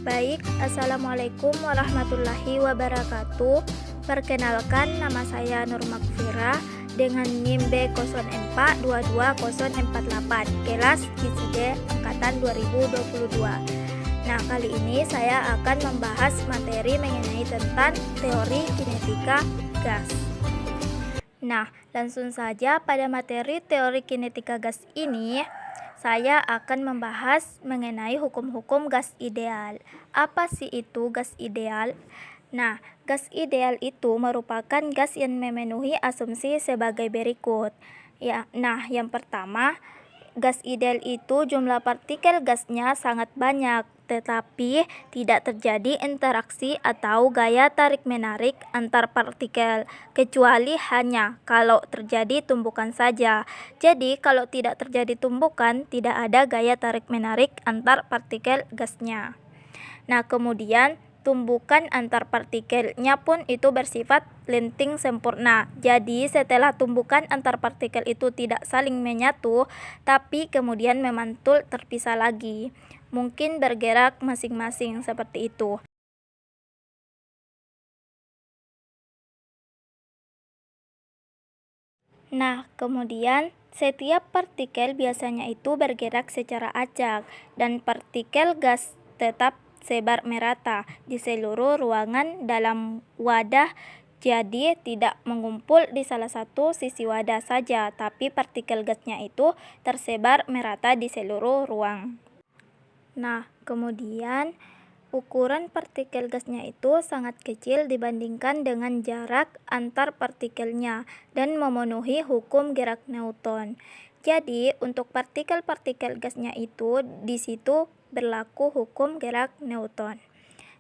Baik, Assalamualaikum warahmatullahi wabarakatuh. Perkenalkan, nama saya Nur Makfira dengan NIM B04224048, kelas GCD Angkatan 2022. Nah, kali ini saya akan membahas materi mengenai tentang teori kinetika gas. Nah, langsung saja pada materi teori kinetika gas ini, saya akan membahas mengenai hukum-hukum gas ideal. Apa sih itu gas ideal? Nah, gas ideal itu merupakan gas yang memenuhi asumsi sebagai berikut. Yang pertama, gas ideal itu jumlah partikel gasnya sangat banyak, tetapi tidak terjadi interaksi atau gaya tarik-menarik antar partikel, kecuali hanya kalau terjadi tumbukan saja. Jadi, kalau tidak terjadi tumbukan, tidak ada gaya tarik-menarik antar partikel gasnya. Nah, kemudian tumbukan antar partikelnya pun itu bersifat lenting sempurna. Jadi setelah tumbukan antar partikel itu tidak saling menyatu, tapi kemudian memantul terpisah lagi. Mungkin bergerak masing-masing seperti itu. Nah, kemudian setiap partikel biasanya itu bergerak secara acak dan partikel gas tetap sebar merata di seluruh ruangan dalam wadah, jadi tidak mengumpul di salah satu sisi wadah saja, tapi partikel gasnya itu tersebar merata di seluruh ruang. Nah, kemudian ukuran partikel gasnya itu sangat kecil dibandingkan dengan jarak antar partikelnya dan memenuhi hukum gerak Newton. Jadi, untuk partikel-partikel gasnya itu di situ berlaku hukum gerak Newton.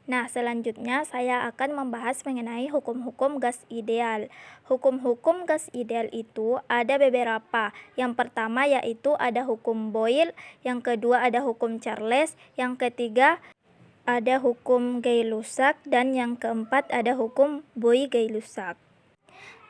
Nah, selanjutnya saya akan membahas mengenai hukum-hukum gas ideal. Hukum-hukum gas ideal itu ada beberapa. Yang pertama yaitu ada hukum Boyle, yang kedua ada hukum Charles, yang ketiga ada hukum Gay-Lussac, dan yang keempat ada hukum Boyle-Gay-Lussac.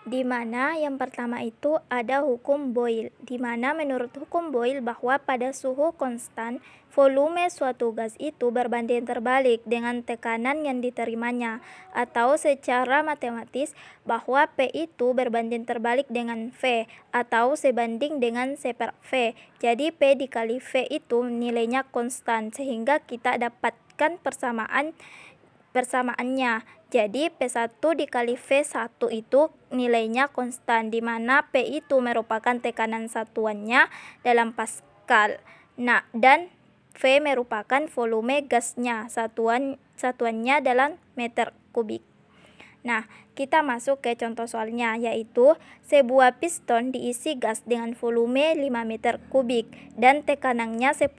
Di mana yang pertama itu ada hukum Boyle, di mana menurut hukum Boyle bahwa pada suhu konstan, volume suatu gas itu berbanding terbalik dengan tekanan yang diterimanya, atau secara matematis bahwa P itu berbanding terbalik dengan V, atau sebanding dengan C per V. Jadi P dikali V itu nilainya konstan, sehingga kita dapatkan persamaannya. Jadi P1 dikali V1 itu nilainya konstan, di mana P itu merupakan tekanan satuannya dalam Pascal. Nah, dan V merupakan volume gasnya, satuannya dalam meter kubik. Nah, kita masuk ke contoh soalnya, yaitu sebuah piston diisi gas dengan volume 5 meter kubik dan tekanannya 10⁵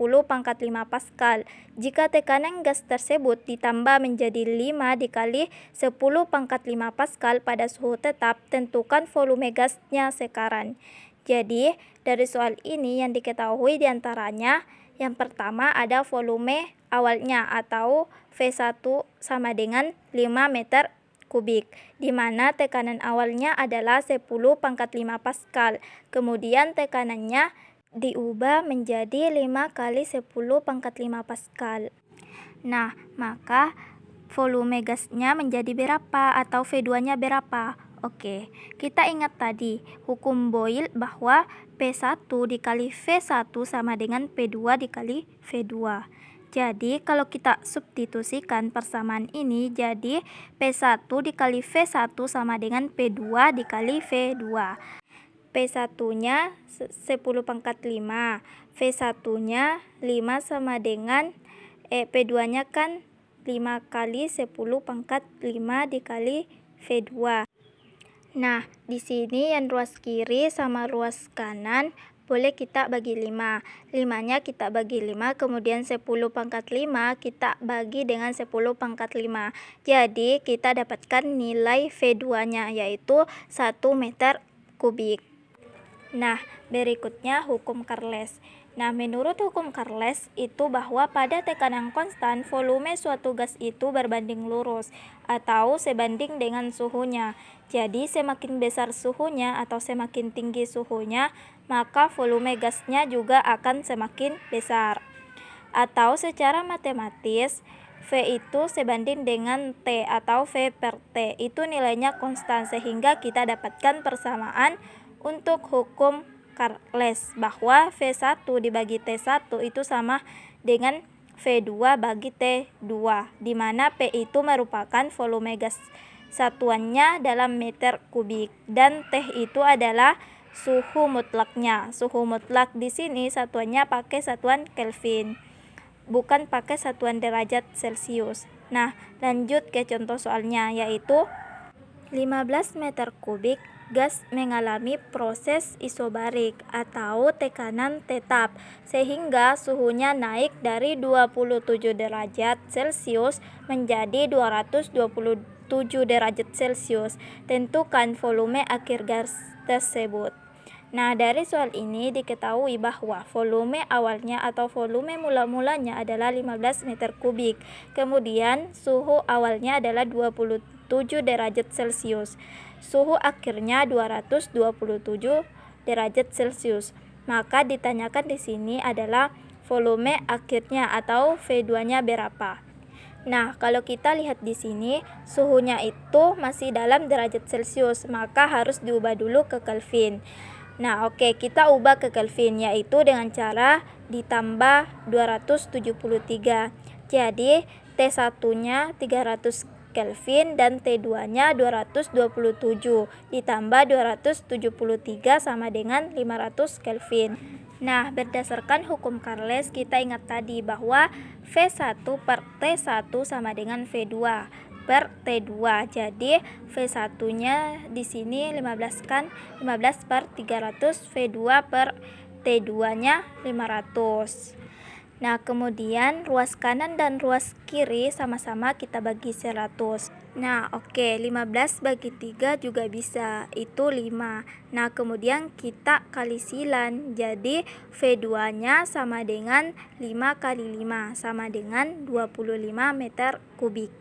Pascal. Jika tekanan gas tersebut ditambah menjadi 5 dikali 10⁵ Pascal pada suhu tetap, tentukan volume gasnya sekarang. Jadi, dari soal ini yang diketahui diantaranya, yang pertama ada volume awalnya atau V1 sama dengan 5 meter kubik, di mana tekanan awalnya adalah 10⁵ Pascal. Kemudian tekanannya diubah menjadi 5 kali 10⁵ Pascal. Nah, maka volume gasnya menjadi berapa atau V2-nya berapa? Oke, kita ingat tadi hukum Boyle bahwa P1 dikali V1 sama dengan P2 dikali V2. Jadi, kalau kita substitusikan persamaan ini, jadi P1 dikali V1 sama dengan P2 dikali V2. P1-nya 10⁵, V1-nya 5 sama dengan, P2-nya kan 5 kali 10⁵ dikali V2. Nah, di sini yang ruas kiri sama ruas kanan boleh kita bagi 5. 5-nya kita bagi 5, kemudian 10⁵ kita bagi dengan 10⁵. Jadi, kita dapatkan nilai V2-nya, yaitu 1 meter kubik. Nah, berikutnya hukum Charles. Nah, menurut hukum Charles itu bahwa pada tekanan konstan, volume suatu gas itu berbanding lurus atau sebanding dengan suhunya. Jadi, semakin besar suhunya atau semakin tinggi suhunya, maka volume gasnya juga akan semakin besar. Atau secara matematis, V itu sebanding dengan T atau V per T. Itu nilainya konstan, sehingga kita dapatkan persamaan untuk hukum Charles bahwa V1 dibagi T1 itu sama dengan V2 bagi T2, di mana P itu merupakan volume gas satuannya dalam meter kubik dan T itu adalah suhu mutlaknya. Suhu mutlak di sini satuannya pakai satuan Kelvin, bukan pakai satuan derajat Celcius. Nah, lanjut ke contoh soalnya, yaitu 15 meter kubik gas mengalami proses isobarik atau tekanan tetap sehingga suhunya naik dari 27 derajat Celcius menjadi 227 derajat Celcius. Tentukan volume akhir gas tersebut. Nah, dari soal ini diketahui bahwa volume awalnya atau volume mula-mulanya adalah 15 meter kubik. Kemudian suhu awalnya adalah 27 derajat Celcius. Suhu akhirnya 227 derajat Celcius. Maka ditanyakan di sini adalah volume akhirnya atau V2-nya berapa. Nah, kalau kita lihat di sini, suhunya itu masih dalam derajat Celcius, maka harus diubah dulu ke Kelvin. Nah, oke, kita ubah ke Kelvin, yaitu dengan cara ditambah 273. Jadi, T1-nya 300 Kelvin dan T2-nya 227 ditambah 273 sama dengan 500 Kelvin. Nah, berdasarkan hukum Charles, kita ingat tadi bahwa V1 per T1 sama dengan V2 per T2. Jadi V1-nya di sini 15 kan, 15 per 300, V2 per T2-nya 500. Nah, kemudian ruas kanan dan ruas kiri sama-sama kita bagi 100. Nah, oke, 15 bagi 3 juga bisa, itu 5. Nah, kemudian kita kali silan, jadi V2-nya sama dengan 5 kali 5, sama dengan 25 meter kubik.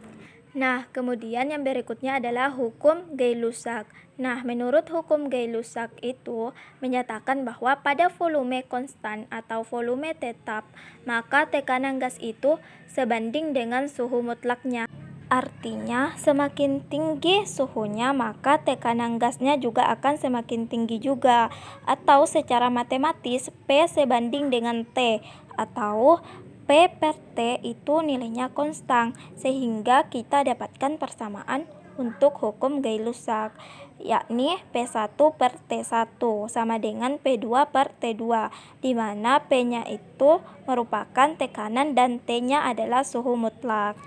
Nah, kemudian yang berikutnya adalah hukum Gay-Lussac. Nah, menurut hukum Gay-Lussac itu menyatakan bahwa pada volume konstan atau volume tetap, maka tekanan gas itu sebanding dengan suhu mutlaknya. Artinya, semakin tinggi suhunya, maka tekanan gasnya juga akan semakin tinggi juga. Atau secara matematis, P sebanding dengan T, atau P per T itu nilainya konstan, sehingga kita dapatkan persamaan untuk hukum Gay-Lussac, yakni P1 per T1 sama dengan P2 per T2, di mana P-nya itu merupakan tekanan dan T-nya adalah suhu mutlak.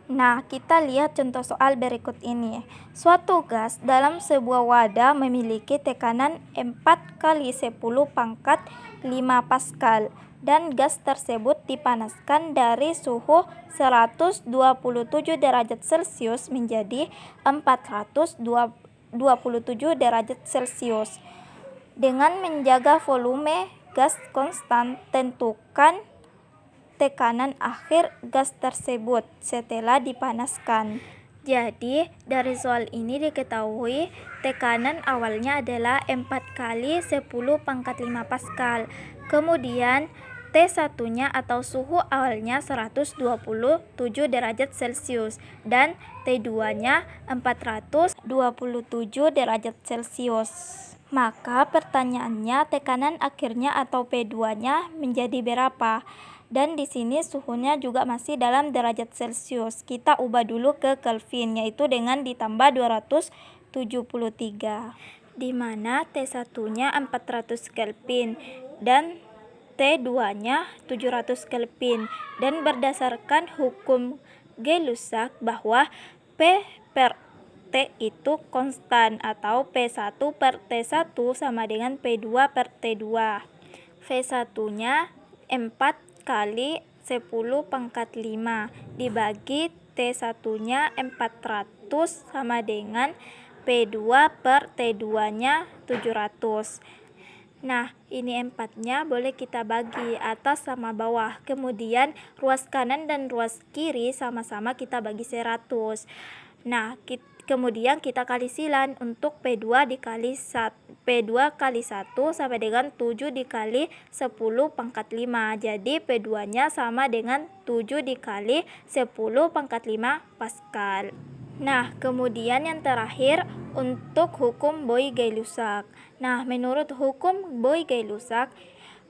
Nah, kita lihat contoh soal berikut ini. Suatu gas dalam sebuah wadah memiliki tekanan 4 kali 10 pangkat 5 Pascal dan gas tersebut dipanaskan dari suhu 127 derajat Celcius menjadi 427 derajat Celcius. Dengan menjaga volume gas konstan, tentukan tekanan akhir gas tersebut setelah dipanaskan. Jadi, dari soal ini diketahui tekanan awalnya adalah 4 kali 10 pangkat 5 Pascal. Kemudian T1-nya atau suhu awalnya 127 derajat Celcius dan T2-nya 427 derajat Celcius. Maka pertanyaannya tekanan akhirnya atau P2-nya menjadi berapa? Dan di sini suhunya juga masih dalam derajat Celcius. Kita ubah dulu ke Kelvin, yaitu dengan ditambah 273, di mana T1-nya 400 Kelvin dan T2-nya 700 Kelvin. Dan berdasarkan hukum Gay-Lussac bahwa P per T itu konstan, atau P1 per T1 sama dengan P2 per T2. V1-nya 4 kali 10 pangkat 5 dibagi T1-nya 400 sama dengan P2 per T2-nya 700. Nah, ini 4-nya boleh kita bagi atas sama bawah. Kemudian ruas kanan dan ruas kiri sama-sama kita bagi 100. Nah, Kemudian kita kali silan untuk P2 dikali P2 kali 1 sama dengan 7 dikali 10 pangkat 5. Jadi P2 nya sama dengan 7 dikali 10 pangkat 5 Pascal. Nah, kemudian yang terakhir untuk hukum Boy-Gay-Lussac. Nah, menurut hukum Boy-Gay-Lussac,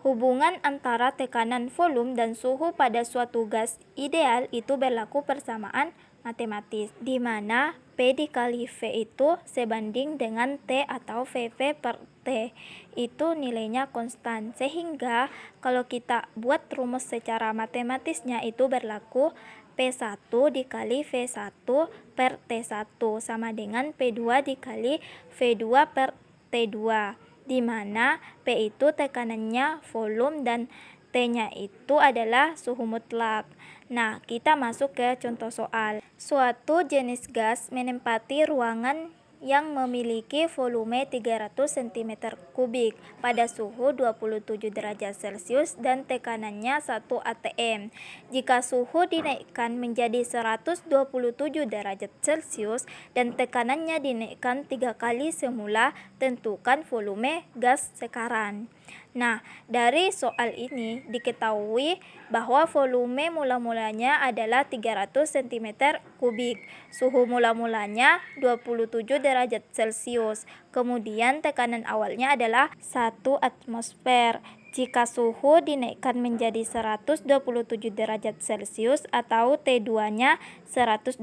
hubungan antara tekanan volume dan suhu pada suatu gas ideal itu berlaku persamaan matematis, di mana P dikali V itu sebanding dengan T atau VV per T. Itu nilainya konstan. Sehingga kalau kita buat rumus secara matematisnya itu berlaku P1 dikali V1 per T1 sama dengan P2 dikali V2 per T2, di mana P itu tekanannya volume dan T-nya itu adalah suhu mutlak. Nah, kita masuk ke contoh soal. Suatu jenis gas menempati ruangan yang memiliki volume 300 cm3 pada suhu 27 derajat Celcius dan tekanannya 1 atm. Jika suhu dinaikkan menjadi 127 derajat Celcius dan tekanannya dinaikkan 3 kali semula, tentukan volume gas sekarang. Nah, dari soal ini diketahui bahwa volume mula-mulanya adalah 300 cm3. Suhu mula-mulanya 27 derajat Celcius. Kemudian tekanan awalnya adalah 1 atmosfer. Jika suhu dinaikkan menjadi 127 derajat Celcius atau T2-nya 127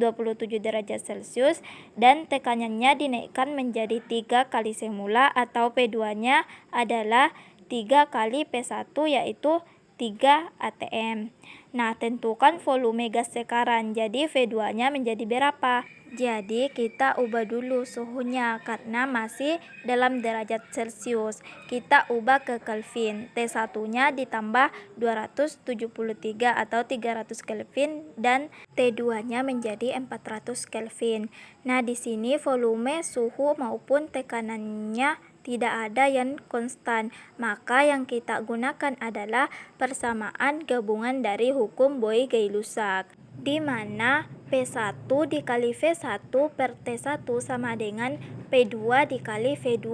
derajat Celcius dan tekanannya dinaikkan menjadi 3 kali semula atau P2-nya adalah 3 kali P1 yaitu 3 atm. Nah, tentukan volume gas sekarang. Jadi V2-nya menjadi berapa? Jadi kita ubah dulu suhunya karena masih dalam derajat Celcius. Kita ubah ke Kelvin. T1-nya ditambah 273 atau 300 Kelvin dan T2-nya menjadi 400 Kelvin. Nah, di sini volume, suhu maupun tekanannya tidak ada yang konstan, maka yang kita gunakan adalah persamaan gabungan dari hukum Boy-Gay-Lussac, di mana P1 dikali V1 per T1 sama dengan P2 dikali V2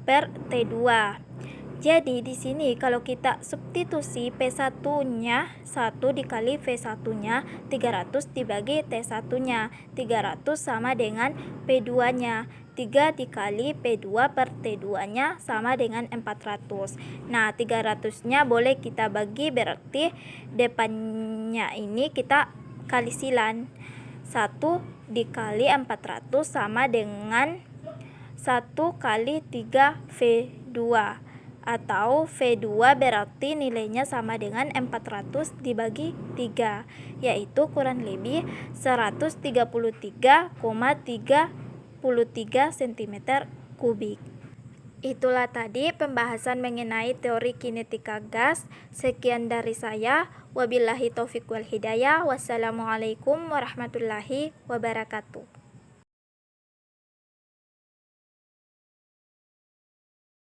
per T2. Jadi di sini kalau kita substitusi P1-nya 1 dikali V1-nya 300 dibagi T1-nya 300 sama dengan P2-nya 3 dikali P2 per T2-nya sama dengan 400. Nah, 300-nya boleh kita bagi, berarti depannya ini kita kali silan. 1 dikali 400 sama dengan 1 kali 3 V2. Atau V2 berarti nilainya sama dengan 400 dibagi 3, yaitu kurang lebih 133,33 cm3. Itulah tadi pembahasan mengenai teori kinetika gas. Sekian dari saya. Wabillahi taufiq wal hidayah. Wassalamualaikum warahmatullahi wabarakatuh.